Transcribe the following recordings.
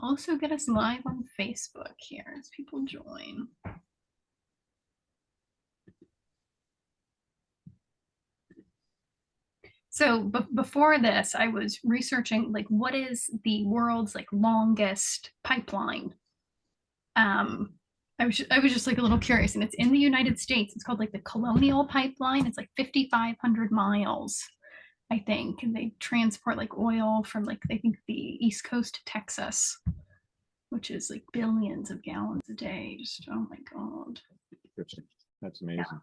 also get us live on Facebook here as people join. So before this, I was researching like what is the world's like longest pipeline. I was just like a little curious, and it's in the United States. It's called like the Colonial Pipeline. It's like 5,500 miles, I think, and they transport like oil from like I think the East Coast to Texas, which is like billions of gallons a day. Just oh my god, that's amazing. Yeah.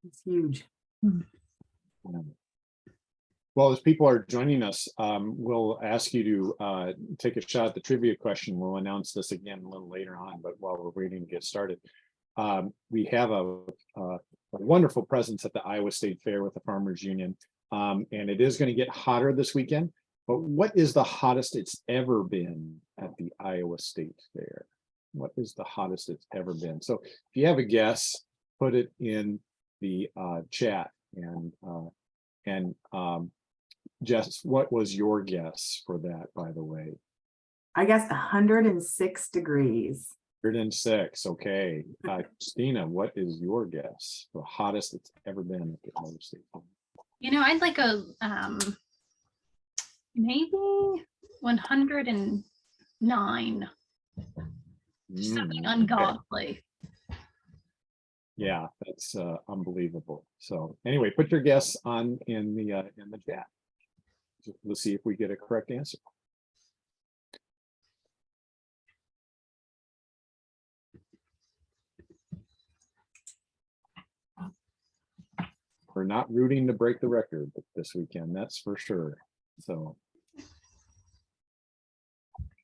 It's huge. Yeah. Well, as people are joining us, we'll ask you to take a shot at the trivia question. We'll announce this again a little later on, but while we're waiting to get started, we have a wonderful presence at the Iowa State Fair with the Farmers Union, and it is going to get hotter this weekend. But what is the hottest it's ever been at the Iowa State Fair? What is the hottest it's ever been? So if you have a guess, put it in the chat. And Jess, what was your guess for that, by the way? I guess 106 degrees. 106. Okay. Christina, what is your guess? The hottest it's ever been at the Iowa State Fair? you know, I'd like a maybe 109. Something ungodly. Yeah, that's unbelievable. So anyway, put your guess on in the chat. Let's see if we get a correct answer. We're not rooting to break the record this weekend, that's for sure. So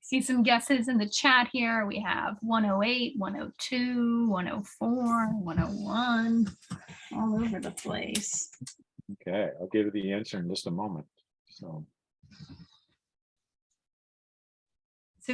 See some guesses in the chat here. We have 108, 102, 104, 101, all over the place. okay, I'll give you the answer in just a moment. So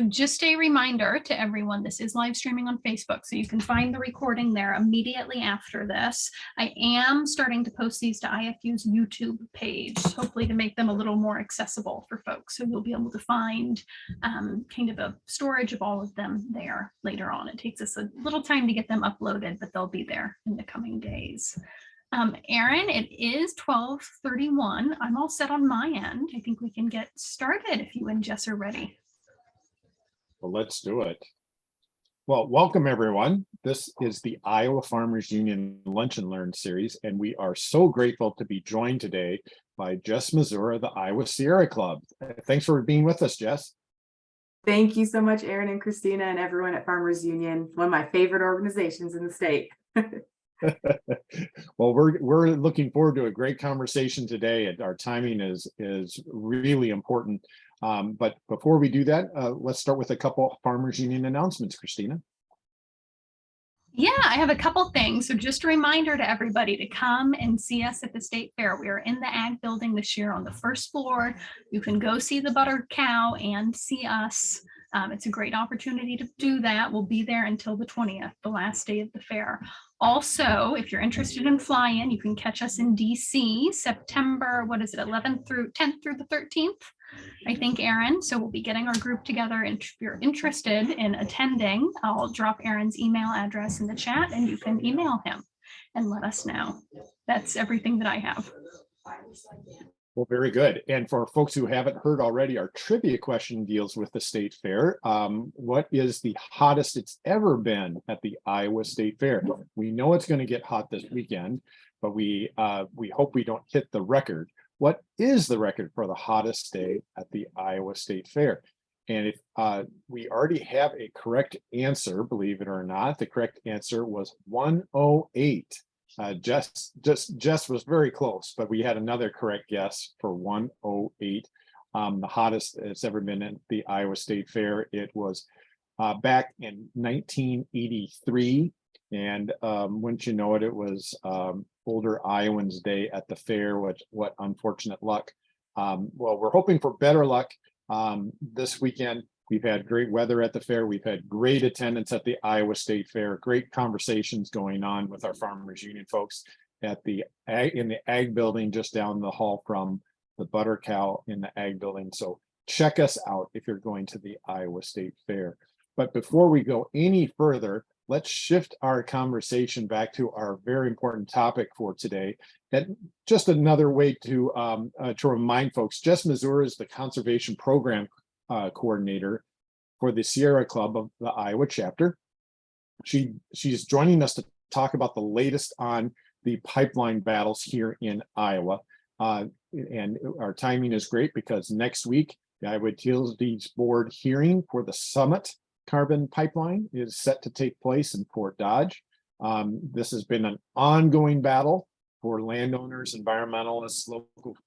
just a reminder to everyone, this is live streaming on Facebook, so you can find the recording there immediately after this. I am starting to post these to IFU's YouTube page, hopefully to make them a little more accessible for folks. So you'll be able to find kind of a storage of all of them there later on. It takes us a little time to get them uploaded, but they'll be there in the coming days. Aaron, it is 12:31. I'm all set on my end. I think we can get started if you and Jess are ready. Well, let's do it. Well, welcome everyone. This is the Iowa Farmers Union Lunch and Learn series, and we are so grateful to be joined today by Jess Mazour of the Iowa Sierra Club. Thanks for being with us, Jess. Thank you so much, Aaron and Christina and everyone at Farmers Union, one of my favorite organizations in the state. Well, we're looking forward to a great conversation today. Our timing is really important. But before we do that, let's start with a couple Farmers Union announcements, Christina. Yeah, I have a couple things. So just a reminder to everybody to come and see us at the State Fair. We are in the Ag Building this year on the first floor. You can go see the buttered cow and see us. It's a great opportunity to do that. We'll be there until the 20th, the last day of the fair. Also, if you're interested in fly-in, you can catch us in DC, September, 11th through 10th through the 13th, I think, Aaron. So we'll be getting our group together, and if you're interested in attending, I'll drop Aaron's email address in the chat and you can email him and let us know. That's everything that I have. Well, very good. And for folks who haven't heard already, our trivia question deals with the State Fair. What is the hottest it's ever been at the Iowa State Fair? We know it's going to get hot this weekend, but we hope we don't hit the record. What is the record for the hottest day at the Iowa State Fair? And if we already have a correct answer, believe it or not, the correct answer was 108. Jess was very close, but we had another correct guess for 108. The hottest it's ever been at the Iowa State Fair. It was back in 1983, and wouldn't you know it, it was Older Iowans Day at the fair. What unfortunate luck. Well, we're hoping for better luck this weekend. We've had great weather at the fair. We've had great attendance at the Iowa State Fair, great conversations going on with our Farmers Union folks at in the Ag Building just down the hall from the Butter Cow in the Ag Building. So check us out if you're going to the Iowa State Fair. But before we go any further, let's shift our conversation back to our very important topic for today. And just another way to remind folks, Jess Mazour is the Conservation Program Coordinator for the Sierra Club of the Iowa chapter. She's joining us to talk about the latest on the pipeline battles here in Iowa. And our timing is great because next week, the Iowa Utilities Board hearing for the Summit carbon pipeline is set to take place in Fort Dodge. This has been an ongoing battle for landowners, environmentalists, local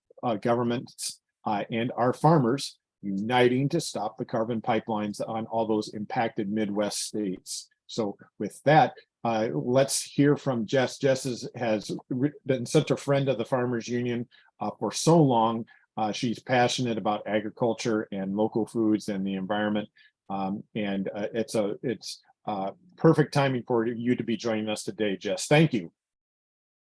governments, and our farmers uniting to stop the carbon pipelines on all those impacted Midwest states. So with that, let's hear from Jess. Jess has been such a friend of the Farmers Union for so long. She's passionate about agriculture and local foods and the environment. It's perfect timing for you to be joining us today, Jess. Thank you.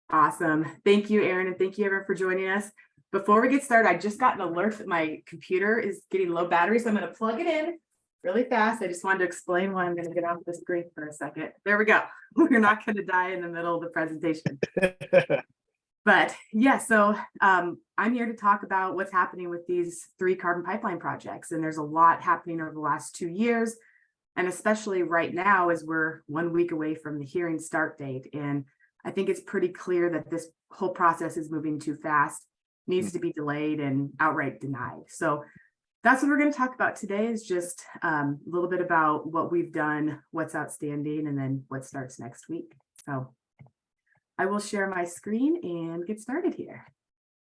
Awesome. Thank you, Aaron, and thank you everyone for joining us. Before we get started, I just got an alert that my computer is getting low battery, so I'm going to plug it in really fast. I just wanted to explain why I'm going to get off the screen for a second. There we go. We're not going to die in the middle of the presentation. But yeah, so I'm here to talk about what's happening with these 3 carbon pipeline projects. And there's a lot happening over the last 2 years. And especially right now, as we're 1 week away from the hearing start date. And I think it's pretty clear that this whole process is moving too fast, needs to be delayed and outright denied. So that's what we're going to talk about today, is just a little bit about what we've done, what's outstanding, and then what starts next week. So I will share my screen and get started here.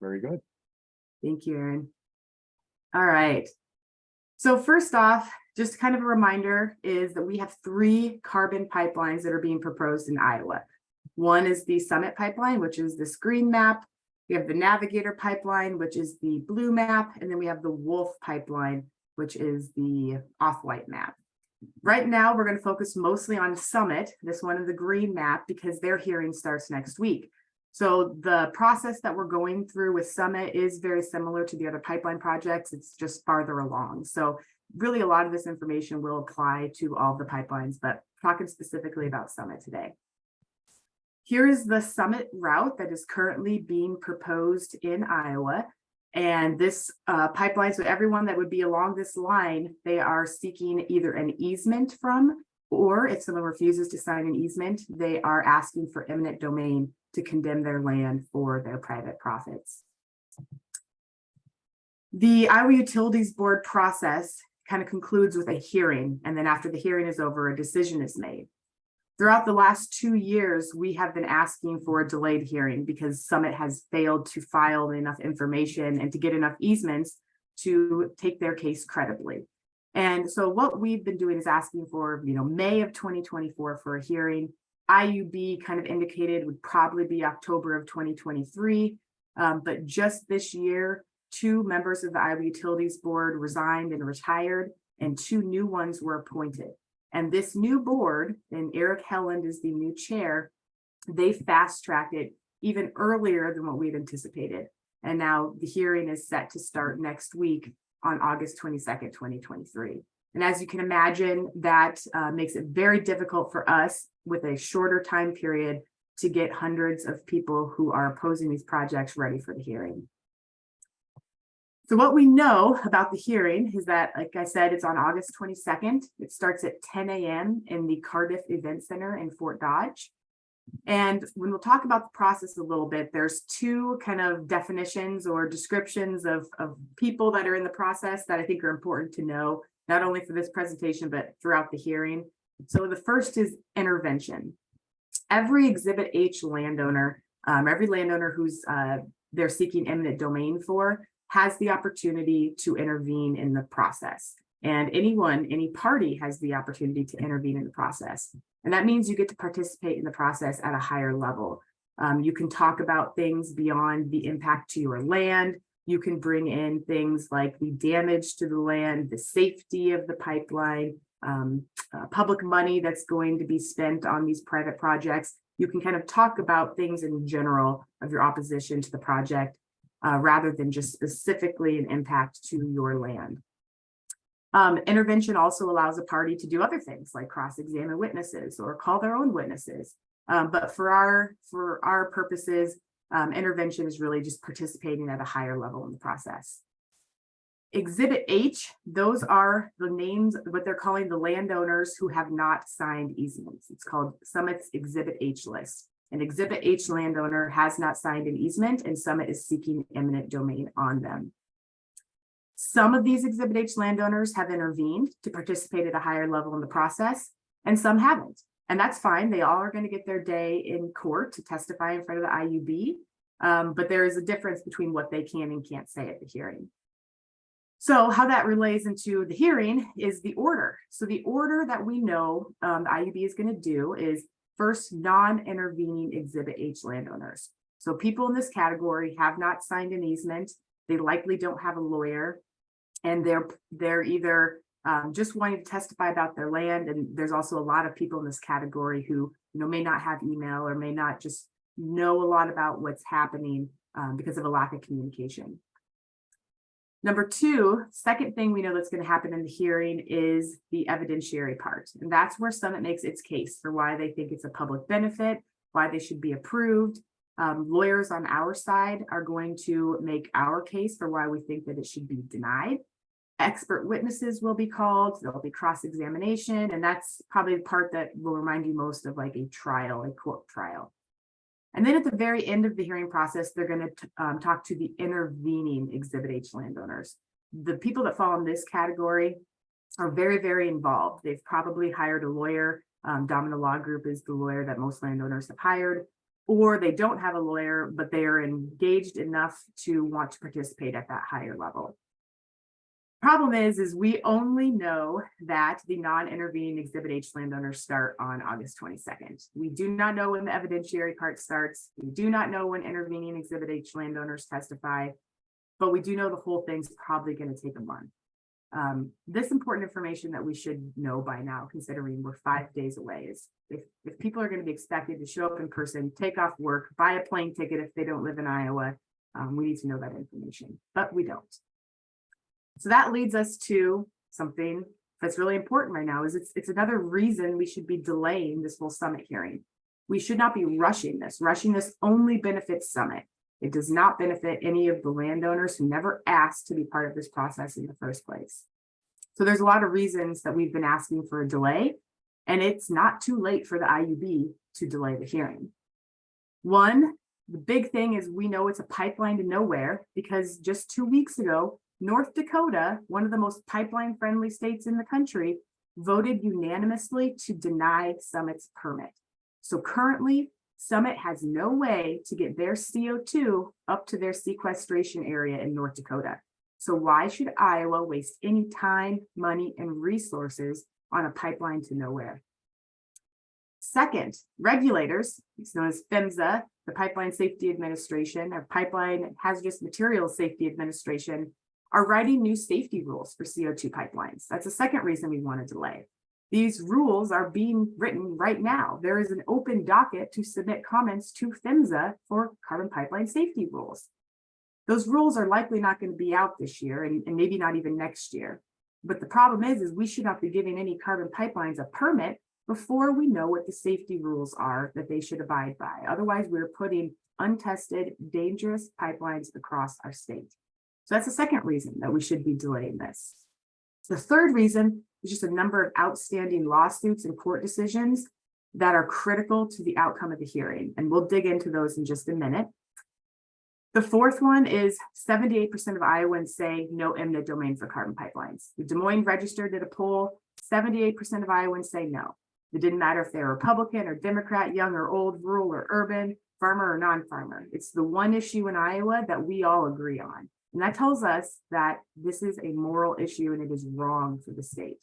Very good. Thank you, Aaron. All right. So first off, just kind of a reminder is that we have 3 carbon pipelines that are being proposed in Iowa. One is the Summit pipeline, which is this green map. We have the Navigator pipeline, which is the blue map. And then we have the Wolf pipeline, which is the off-white map. Right now, we're going to focus mostly on Summit, this one in the green map, because their hearing starts next week. So the process that we're going through with Summit is very similar to the other pipeline projects. It's just farther along. So really a lot of this information will apply to all the pipelines, but talking specifically about Summit today. Here is the Summit route that is currently being proposed in Iowa. And this pipeline, so everyone that would be along this line, they are seeking either an easement from, or if someone refuses to sign an easement, they are asking for eminent domain to condemn their land for their private profits. The Iowa Utilities Board process kind of concludes with a hearing, and then after the hearing is over, a decision is made. Throughout the last 2 years, we have been asking for a delayed hearing because Summit has failed to file enough information and to get enough easements to take their case credibly. And so what we've been doing is asking for, May of 2024 for a hearing. IUB kind of indicated would probably be October of 2023. But just this year, 2 members of the Iowa Utilities Board resigned and retired, and 2 new ones were appointed. And this new board, and Eric Helland is the new chair, they fast-tracked it even earlier than what we'd anticipated. And now the hearing is set to start next week on August 22nd, 2023. And as you can imagine, that makes it very difficult for us with a shorter time period to get hundreds of people who are opposing these projects ready for the hearing. So what we know about the hearing is that, like I said, it's on August 22nd. It starts at 10 a.m. in the Cardiff Event Center in Fort Dodge. And when we'll talk about the process a little bit, there's 2 kind of definitions or descriptions of people that are in the process that I think are important to know, not only for this presentation, but throughout the hearing. So the first is intervention. Every Exhibit H landowner, every landowner who's they're seeking eminent domain for, has the opportunity to intervene in the process. And any party has the opportunity to intervene in the process. And that means you get to participate in the process at a higher level. You can talk about things beyond the impact to your land. You can bring in things like the damage to the land, the safety of the pipeline, public money that's going to be spent on these private projects. You can kind of talk about things in general of your opposition to the project. rather than just specifically an impact to your land. Intervention also allows a party to do other things like cross-examine witnesses or call their own witnesses. But for our purposes, intervention is really just participating at a higher level in the process. Exhibit H, those are the names, what they're calling the landowners who have not signed easements. It's called Summit's Exhibit H list. An Exhibit H landowner has not signed an easement, and Summit is seeking eminent domain on them. Some of these Exhibit H landowners have intervened to participate at a higher level in the process, and some haven't. And that's fine. They all are going to get their day in court to testify in front of the IUB. But there is a difference between what they can and can't say at the hearing. So how that relates into the hearing is the order. So the order that we know the IUB is going to do is first non-intervening Exhibit H landowners. So people in this category have not signed an easement. They likely don't have a lawyer, and they're either just wanting to testify about their land. And there's also a lot of people in this category who may not have email or may not just know a lot about what's happening because of a lack of communication. Number two, second thing we know that's going to happen in the hearing is the evidentiary part. And that's where Summit makes its case for why they think it's a public benefit, why they should be approved. Lawyers on our side are going to make our case for why we think that it should be denied. Expert witnesses will be called, there'll be cross-examination, and that's probably the part that will remind you most of like a trial, a court trial. And then at the very end of the hearing process, they're going to talk to the intervening Exhibit H landowners. The people that fall in this category are very, very involved. They've probably hired a lawyer. Domino Law Group is the lawyer that most landowners have hired, or they don't have a lawyer, but they are engaged enough to want to participate at that higher level. Problem is we only know that the non-intervening Exhibit H landowners start on August 22nd. We do not know when the evidentiary part starts. We do not know when intervening Exhibit H landowners testify, but we do know the whole thing's probably going to take a month. This important information that we should know by now, considering we're 5 days away, is if people are going to be expected to show up in person, take off work, buy a plane ticket if they don't live in Iowa, we need to know that information, but we don't. So that leads us to something that's really important right now. Is it's another reason we should be delaying this whole Summit hearing. We should not be rushing this. Rushing this only benefits Summit. It does not benefit any of the landowners who never asked to be part of this process in the first place. So there's a lot of reasons that we've been asking for a delay, and it's not too late for the IUB to delay the hearing. One, the big thing is we know it's a pipeline to nowhere because just 2 weeks ago, North Dakota, one of the most pipeline-friendly states in the country, voted unanimously to deny Summit's permit. So currently, Summit has no way to get their CO2 up to their sequestration area in North Dakota. So why should Iowa waste any time, money, and resources on a pipeline to nowhere? Second, regulators, it's known as PHMSA, the Pipeline Safety Administration, or Pipeline Hazardous Materials Safety Administration, are writing new safety rules for CO2 pipelines. That's the second reason we want to delay. These rules are being written right now. There is an open docket to submit comments to PHMSA for carbon pipeline safety rules. Those rules are likely not going to be out this year and maybe not even next year. But the problem is we should not be giving any carbon pipelines a permit before we know what the safety rules are that they should abide by. Otherwise, we're putting untested, dangerous pipelines across our state. So that's the second reason that we should be delaying this. The third reason is just a number of outstanding lawsuits and court decisions that are critical to the outcome of the hearing. And we'll dig into those in just a minute. The fourth one is 78% of Iowans say no eminent domain for carbon pipelines. The Des Moines Register did a poll, 78% of Iowans say no. It didn't matter if they're Republican or Democrat, young or old, rural or urban, farmer or non-farmer. It's the one issue in Iowa that we all agree on. And that tells us that this is a moral issue and it is wrong for the state.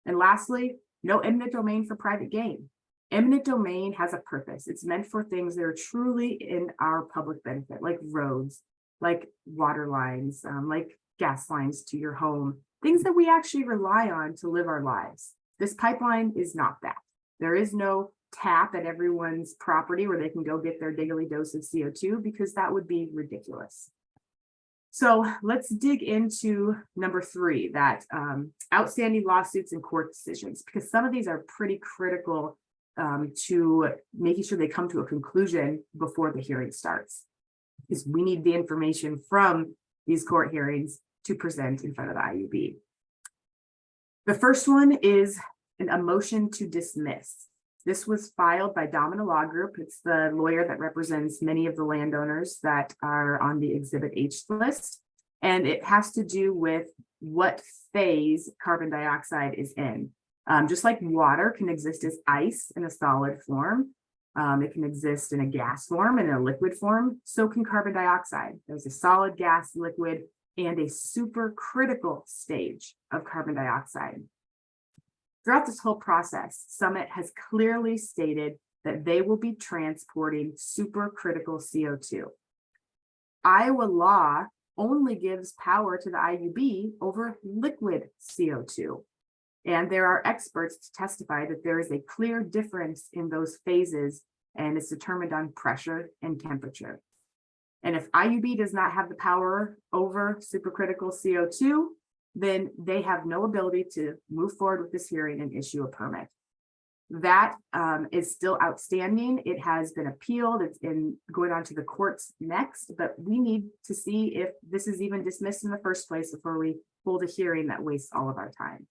And lastly, no eminent domain for private gain. Eminent domain has a purpose. It's meant for things that are truly in our public benefit, like roads, like water lines, like gas lines to your home, things that we actually rely on to live our lives. This pipeline is not that. There is no tap at everyone's property where they can go get their daily dose of CO2 because that would be ridiculous. So let's dig into number 3, that outstanding lawsuits and court decisions, because some of these are pretty critical to making sure they come to a conclusion before the hearing starts. Because we need the information from these court hearings to present in front of the IUB. The first one is a motion to dismiss. This was filed by Domina Law Group. It's the lawyer that represents many of the landowners that are on the Exhibit H list. And it has to do with what phase carbon dioxide is in. Just like water can exist as ice in a solid form, it can exist in a gas form and a liquid form, so can carbon dioxide. There's a solid, gas, liquid, and a supercritical stage of carbon dioxide. Throughout this whole process, Summit has clearly stated that they will be transporting supercritical CO2. Iowa law only gives power to the IUB over liquid CO2. And there are experts to testify that there is a clear difference in those phases, and it's determined on pressure and temperature. And if IUB does not have the power over supercritical CO2, then they have no ability to move forward with this hearing and issue a permit. That is still outstanding. It has been appealed. It's going on to the courts next, but we need to see if this is even dismissed in the first place before we hold a hearing that wastes all of our time.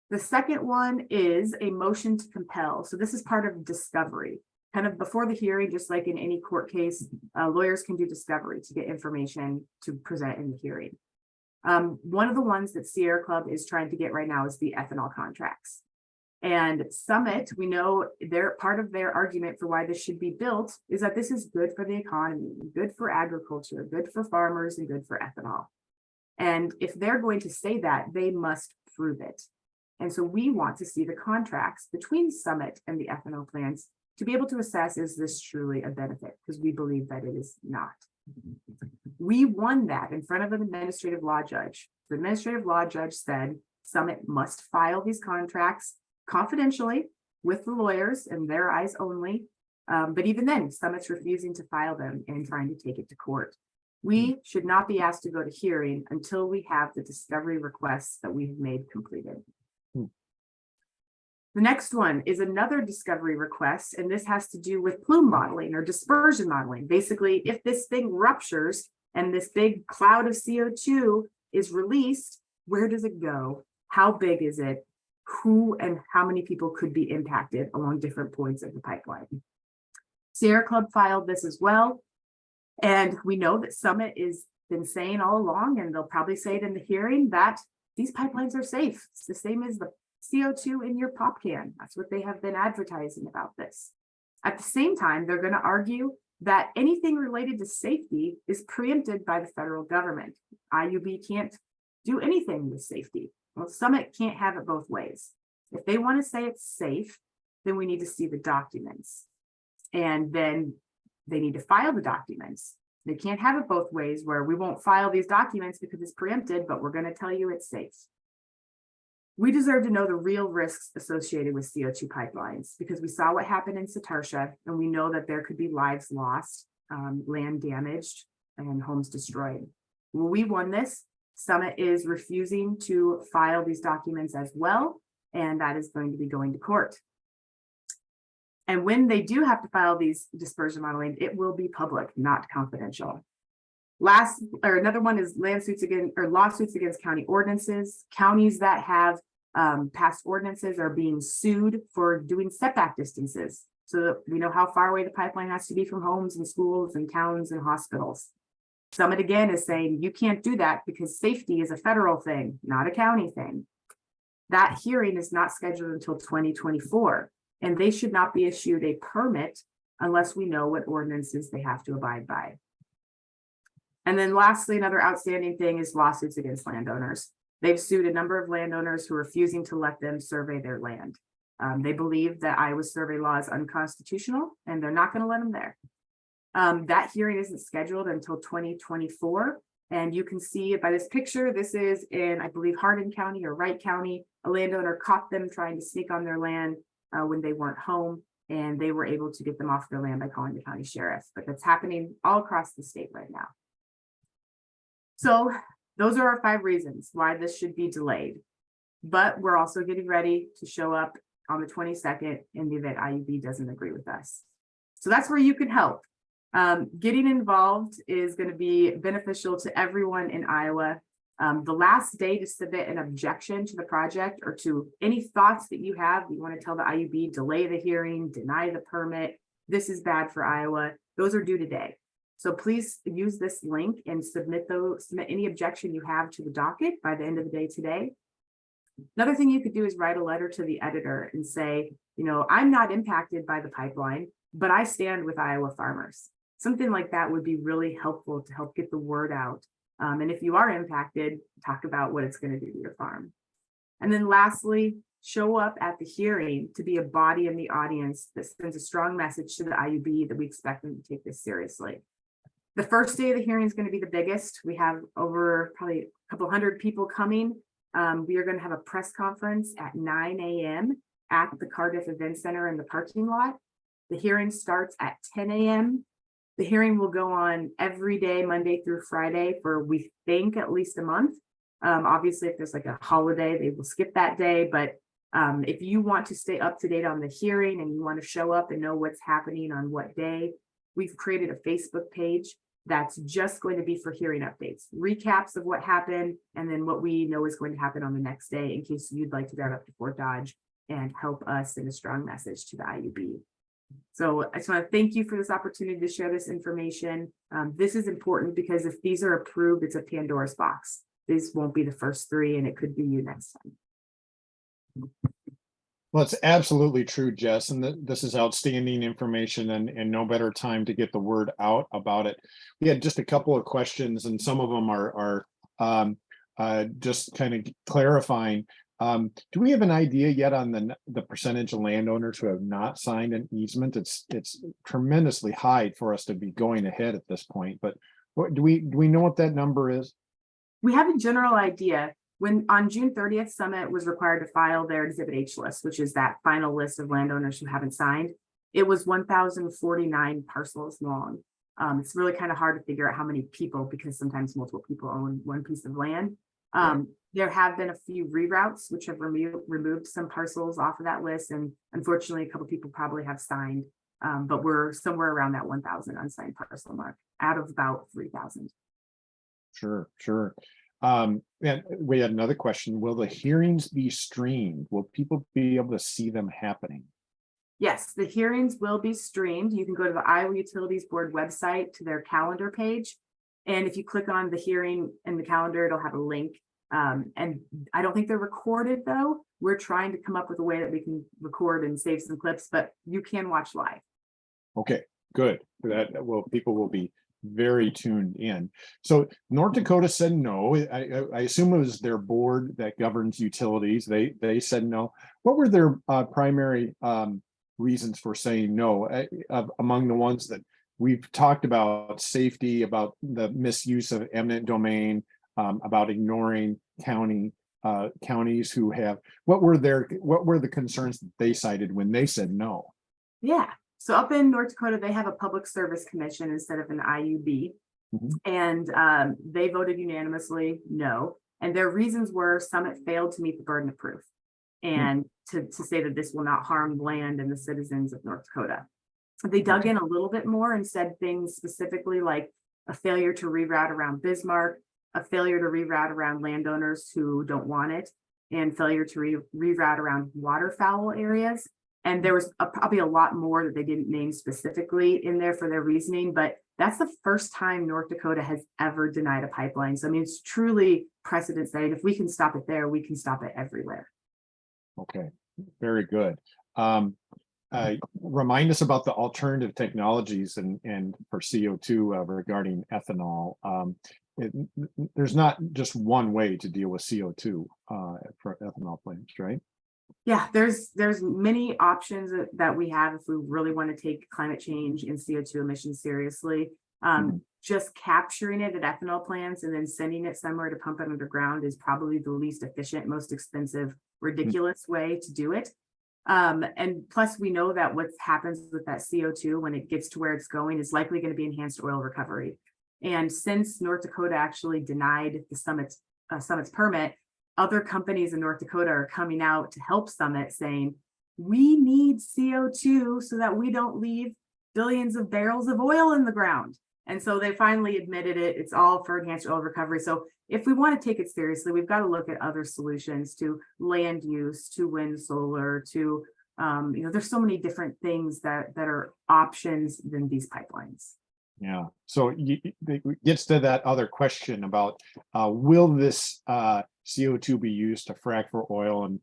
The second one is a motion to compel. So this is part of discovery. Kind of before the hearing, just like in any court case, lawyers can do discovery to get information to present in the hearing. One of the ones that Sierra Club is trying to get right now is the ethanol contracts. And Summit, we know part of their argument for why this should be built is that this is good for the economy, good for agriculture, good for farmers, and good for ethanol. And if they're going to say that, they must prove it. And so we want to see the contracts between Summit and the ethanol plants to be able to assess, is this truly a benefit? Because we believe that it is not. We won that in front of an administrative law judge. The administrative law judge said Summit must file these contracts confidentially with the lawyers and their eyes only. But even then, Summit's refusing to file them and trying to take it to court. We should not be asked to go to hearing until we have the discovery requests that we have made completed. The next one is another discovery request, and this has to do with plume modeling or dispersion modeling. Basically, if this thing ruptures and this big cloud of CO2 is released, where does it go? How big is it? Who and how many people could be impacted along different points of the pipeline? Sierra Club filed this as well. And we know that Summit has been saying all along, and they'll probably say it in the hearing, that these pipelines are safe. It's the same as the CO2 in your pop can. That's what they have been advertising about this. At the same time, they're going to argue that anything related to safety is preempted by the federal government. IUB can't do anything with safety. Well, Summit can't have it both ways. If they want to say it's safe, then we need to see the documents. And then they need to file the documents. They can't have it both ways, where we won't file these documents because it's preempted, but we're going to tell you it's safe. We deserve to know the real risks associated with CO2 pipelines, because we saw what happened in Satartia, and we know that there could be lives lost, land damaged, and homes destroyed. When we won this, Summit is refusing to file these documents as well, and that is going to be going to court. And when they do have to file these dispersion modeling, it will be public, not confidential. Another one is lawsuits against county ordinances. Counties that have passed ordinances are being sued for doing setback distances, so that we know how far away the pipeline has to be from homes and schools and towns and hospitals. Summit again is saying you can't do that because safety is a federal thing, not a county thing. That hearing is not scheduled until 2024, and they should not be issued a permit unless we know what ordinances they have to abide by. And then lastly, another outstanding thing is lawsuits against landowners. They've sued a number of landowners who are refusing to let them survey their land. They believe that Iowa's survey law is unconstitutional, and they're not going to let them there. That hearing isn't scheduled until 2024. And you can see by this picture, this is in, I believe, Hardin County or Wright County. A landowner caught them trying to sneak on their land when they weren't home, and they were able to get them off their land by calling the county sheriff. But that's happening all across the state right now. So those are our 5 reasons why this should be delayed. But we're also getting ready to show up on the 22nd in the event IUB doesn't agree with us. So that's where you can help. Getting involved is going to be beneficial to everyone in Iowa. The last day to submit an objection to the project or to any thoughts that you have, you want to tell the IUB, delay the hearing, deny the permit, this is bad for Iowa, those are due today. So please use this link and submit any objection you have to the docket by the end of the day today. Another thing you could do is write a letter to the editor and say, I'm not impacted by the pipeline, but I stand with Iowa farmers. Something like that would be really helpful to help get the word out. And if you are impacted, talk about what it's going to do to your farm. And then lastly, show up at the hearing to be a body in the audience that sends a strong message to the IUB that we expect them to take this seriously. The first day of the hearing is going to be the biggest. We have over probably a couple hundred people coming. We are going to have a press conference at 9 a.m. at the Cardiff Event Center in the parking lot. The hearing starts at 10 a.m. The hearing will go on every day, Monday through Friday, for we think at least a month. Obviously, if there's like a holiday, they will skip that day. But if you want to stay up to date on the hearing and you want to show up and know what's happening on what day, we've created a Facebook page that's just going to be for hearing updates, recaps of what happened, and then what we know is going to happen on the next day in case you'd like to drive up to Fort Dodge and help us send a strong message to the IUB. So I just want to thank you for this opportunity to share this information. This is important because if these are approved, it's a Pandora's box. These won't be the first 3, and it could be you next time. Well, it's absolutely true, Jess, and this is outstanding information, and no better time to get the word out about it. We had just a couple of questions, and some of them are just kind of clarifying. Do we have an idea yet on the percentage of landowners who have not signed an easement? It's tremendously high for us to be going ahead at this point, but do we know what that number is? We have a general idea. When on June 30th, Summit was required to file their Exhibit H list, which is that final list of landowners who haven't signed. It was 1,049 parcels long. It's really kind of hard to figure out how many people, because sometimes multiple people own one piece of land. There have been a few reroutes which have removed some parcels off of that list, and unfortunately a couple people probably have signed, but we're somewhere around that 1,000 unsigned parcel mark out of about 3,000. Sure. And we had another question. Will the hearings be streamed? Will people be able to see them happening? Yes, the hearings will be streamed. You can go to the Iowa Utilities Board website to their calendar page. And if you click on the hearing in the calendar, it'll have a link. And I don't think they're recorded though. We're trying to come up with a way that we can record and save some clips, but you can watch live. Okay, good. People will be very tuned in. So North Dakota said no. I assume it was their board that governs utilities. They said no. What were their primary reasons for saying no? Among the ones that we've talked about, safety, about the misuse of eminent domain, about ignoring counties who have. What were the concerns that they cited when they said no? Yeah. So up in North Dakota, they have a public service commission instead of an IUB. And they voted unanimously no. And their reasons were Summit failed to meet the burden of proof and to say that this will not harm land and the citizens of North Dakota. They dug in a little bit more and said things specifically like a failure to reroute around Bismarck, a failure to reroute around landowners who don't want it, and failure to reroute around waterfowl areas. And there was probably a lot more that they didn't name specifically in there for their reasoning, but that's the first time North Dakota has ever denied a pipeline. So I mean, it's truly precedent setting. If we can stop it there, we can stop it everywhere. Okay, very good. Remind us about the alternative technologies and for CO2 regarding ethanol. There's not just one way to deal with CO2 for ethanol plants, right? Yeah, there's many options that we have if we really want to take climate change and CO2 emissions seriously. Just capturing it at ethanol plants and then sending it somewhere to pump it underground is probably the least efficient, most expensive, ridiculous way to do it. And plus we know that what happens with that CO2 when it gets to where it's going is likely going to be enhanced oil recovery. And since North Dakota actually denied the Summit's permit, other companies in North Dakota are coming out to help Summit, saying, we need CO2 so that we don't leave billions of barrels of oil in the ground. And so they finally admitted it. It's all for enhanced oil recovery. So if we want to take it seriously, we've got to look at other solutions to land use, to wind, solar, to, there's so many different things that are options than these pipelines. Yeah. So it gets to that other question about will this CO2 be used to frack for oil and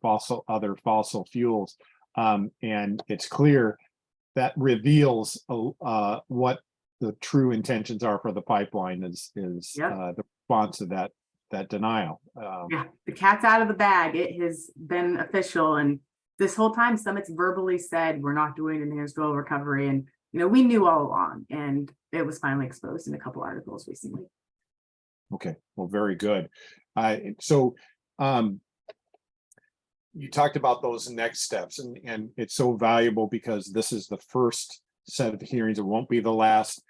other fossil fuels? And it's clear that reveals what the true intentions are for the pipeline is the response to that denial. Yeah, the cat's out of the bag. It has been official, and this whole time Summit's verbally said we're not doing enhanced oil recovery, and we knew all along, and it was finally exposed in a couple articles recently. Okay, well, very good. So you talked about those next steps, and it's so valuable because this is the first set of hearings. It won't be the last.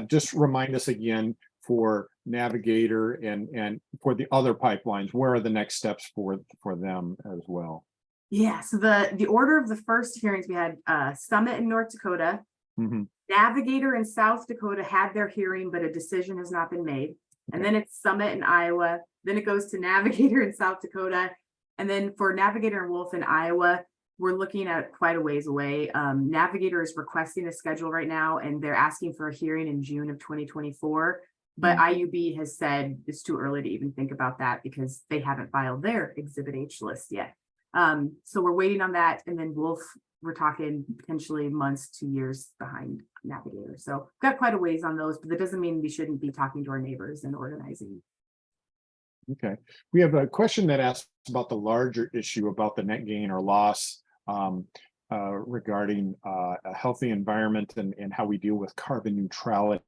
Just remind us again for Navigator and for the other pipelines, where are the next steps for them as well? Yeah, so the order of the first hearings, we had Summit in North Dakota, Navigator in South Dakota had their hearing, but a decision has not been made. And then it's Summit in Iowa, then it goes to Navigator in South Dakota. And then for Navigator and Wolf in Iowa, we're looking at quite a ways away. Navigator is requesting a schedule right now, and they're asking for a hearing in June of 2024. But IUB has said it's too early to even think about that because they haven't filed their Exhibit H list yet. So we're waiting on that. And then Wolf, we're talking potentially months to years behind Navigator. So we've got quite a ways on those, but that doesn't mean we shouldn't be talking to our neighbors and organizing. Okay, we have a question that asks about the larger issue about the net gain or loss regarding a healthy environment and how we deal with carbon neutrality.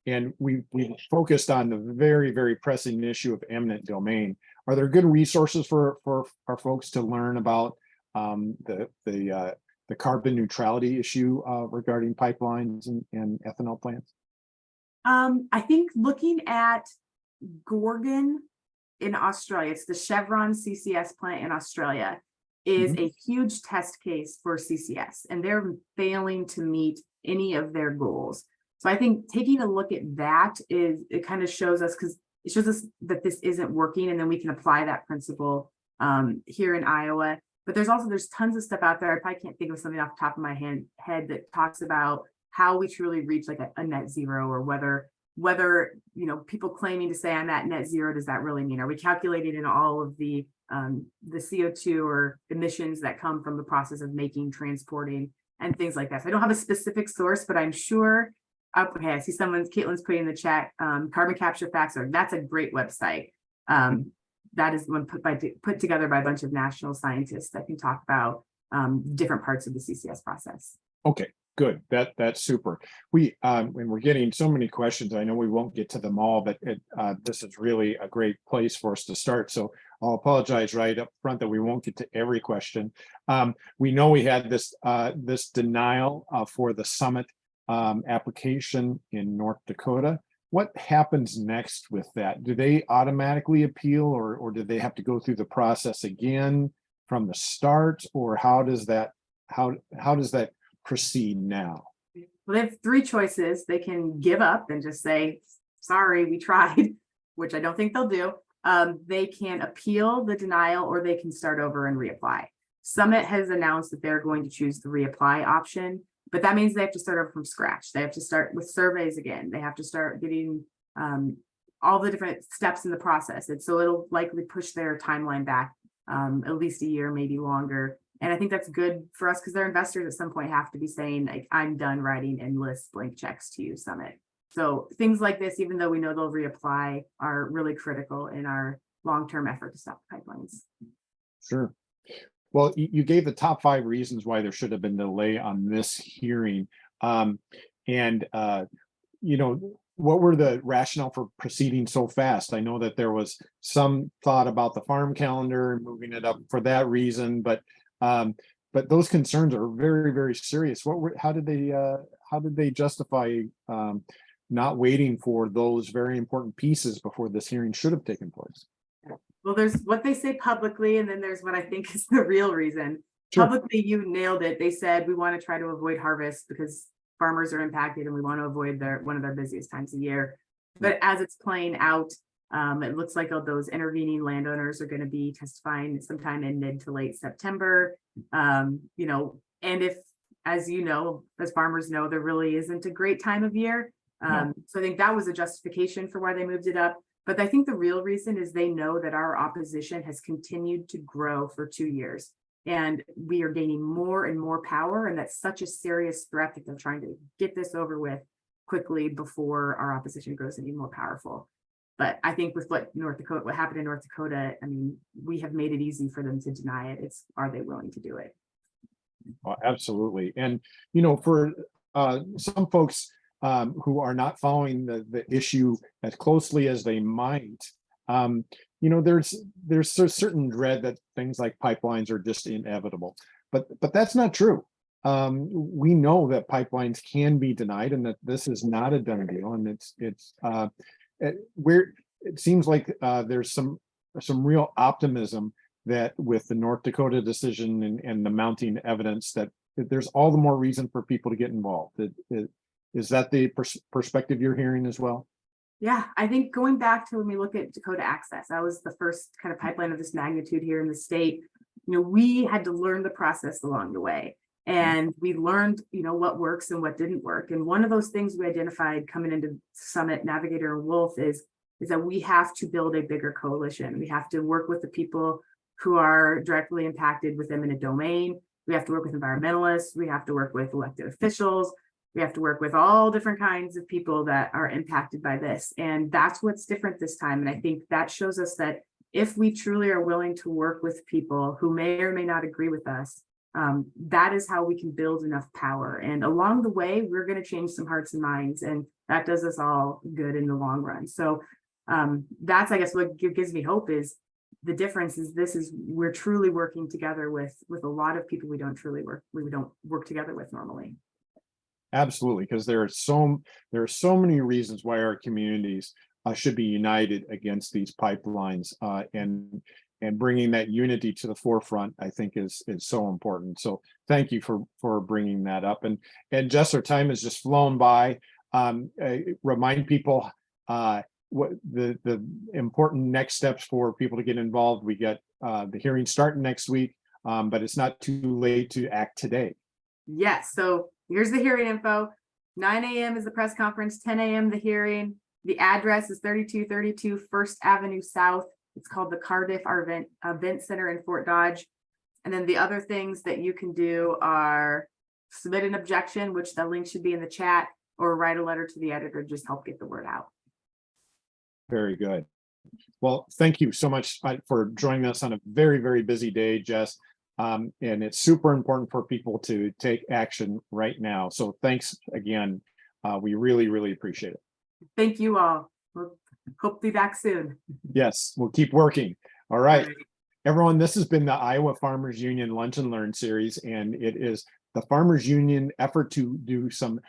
And we focused on the very, very pressing issue of eminent domain. Are there good resources for our folks to learn about the carbon neutrality issue regarding pipelines and ethanol plants? I think looking at Gorgon in Australia, it's the Chevron CCS plant in Australia, is a huge test case for CCS, and they're failing to meet any of their goals. So I think taking a look at that it kind of shows us, because it shows us that this isn't working, and then we can apply that principle here in Iowa. But there's tons of stuff out there. I probably can't think of something off the top of my head that talks about how we truly reach like a net zero, or whether people claiming to say I'm at net zero, does that really mean? Are we calculating in all of the CO2 or emissions that come from the process of making, transporting, and things like that? So I don't have a specific source, but I'm sure. Okay, I see Caitlin's putting in the chat, carbon capture facts. That's a great website. That is one put together by a bunch of national scientists that can talk about different parts of the CCS process. Okay, good. That's super. And we're getting so many questions. I know we won't get to them all, but this is really a great place for us to start. So I'll apologize right up front that we won't get to every question. We know we had this denial for the Summit application in North Dakota. What happens next with that? Do they automatically appeal, or do they have to go through the process again from the start, or how does that proceed now? Well, they have three choices. They can give up and just say, sorry, we tried, which I don't think they'll do. They can appeal the denial, or they can start over and reapply. Summit has announced that they're going to choose the reapply option. But that means they have to start over from scratch. They have to start with surveys again. They have to start getting all the different steps in the process. And so it'll likely push their timeline back at least a year, maybe longer. And I think that's good for us, because their investors at some point have to be saying, like, I'm done writing endless blank checks to you, Summit. So things like this, even though we know they'll reapply, are really critical in our long-term effort to stop pipelines. Sure. Well, you gave the top 5 reasons why there should have been a delay on this hearing. What were the rationale for proceeding so fast? I know that there was some thought about the farm calendar and moving it up for that reason, but those concerns are very, very serious. How did they justify not waiting for those very important pieces before this hearing should have taken place? Well, there's what they say publicly, and then there's what I think is the real reason. Sure. Publicly, you nailed it. They said we want to try to avoid harvest because farmers are impacted and we want to avoid one of their busiest times of year. But as it's playing out, it looks like all those intervening landowners are going to be testifying sometime in mid to late September. And if, as you know, as farmers know, there really isn't a great time of year. So I think that was a justification for why they moved it up. But I think the real reason is they know that our opposition has continued to grow for 2 years. And we are gaining more and more power. And that's such a serious threat that they're trying to get this over with quickly before our opposition grows any more powerful. But I think with what happened in North Dakota, I mean, we have made it easy for them to deny it. Are they willing to do it? Oh, absolutely. And, for some folks who are not following the issue as closely as they might, there's a certain dread that things like pipelines are just inevitable, but that's not true. We know that pipelines can be denied and that this is not a done deal. And it seems like there's some real optimism that with the North Dakota decision and the mounting evidence that there's all the more reason for people to get involved. Is that the perspective you're hearing as well? Yeah, I think going back to when we look at Dakota Access, that was the first kind of pipeline of this magnitude here in the state. We had to learn the process along the way. And we learned, what works and what didn't work. And one of those things we identified coming into Summit, Navigator, and Wolf is that we have to build a bigger coalition. We have to work with the people who are directly impacted with eminent domain. We have to work with environmentalists. We have to work with elected officials. We have to work with all different kinds of people that are impacted by this. And that's what's different this time. And I think that shows us that if we truly are willing to work with people who may or may not agree with us, that is how we can build enough power. And along the way, we're going to change some hearts and minds. And that does us all good in the long run. So that's, I guess, what gives me hope is the difference is we're truly working together with a lot of people we don't work together with normally. Absolutely, because there are so many reasons why our communities should be united against these pipelines, and bringing that unity to the forefront, I think is so important. So thank you for bringing that up. And Jess, our time has just flown by. Remind people what the important next steps for people to get involved. We get the hearing starting next week, but it's not too late to act today. Yes. So here's the hearing info. 9 a.m. is the press conference, 10 a.m. the hearing. The address is 3232 First Avenue South. It's called the Cardiff Event Center in Fort Dodge. And then the other things that you can do are submit an objection, which the link should be in the chat, or write a letter to the editor, just help get the word out. Very good. Well, thank you so much for joining us on a very, very busy day, Jess. And it's super important for people to take action right now. So thanks again. We really, really appreciate it. Thank you all. We'll hope to be back soon. Yes, we'll keep working. All right, everyone, this has been the Iowa Farmers Union Lunch and Learn series, and it is the Farmers Union effort to do some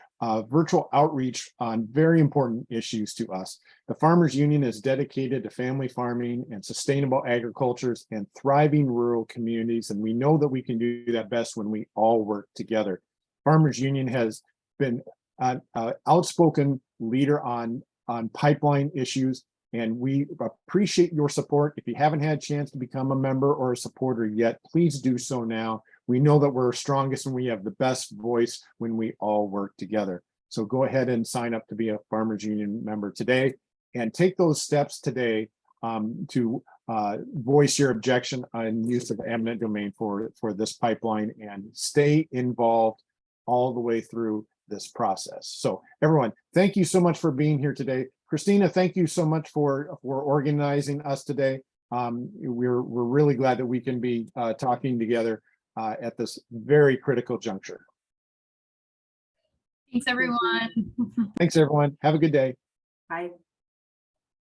virtual outreach on very important issues to us. The Farmers Union is dedicated to family farming and sustainable agricultures and thriving rural communities, and we know that we can do that best when we all work together. Farmers Union has been an outspoken leader on pipeline issues, and we appreciate your support. If you haven't had a chance to become a member or a supporter yet, please do so now. We know that we're strongest and we have the best voice when we all work together. So go ahead and sign up to be a Farmers Union member today, and take those steps today to voice your objection on use of eminent domain for this pipeline, and stay involved all the way through this process. So everyone, thank you so much for being here today. Christina, thank you so much for organizing us today. We're really glad that we can be talking together at this very critical juncture. Thanks, everyone. Thanks, everyone. Have a good day. Bye.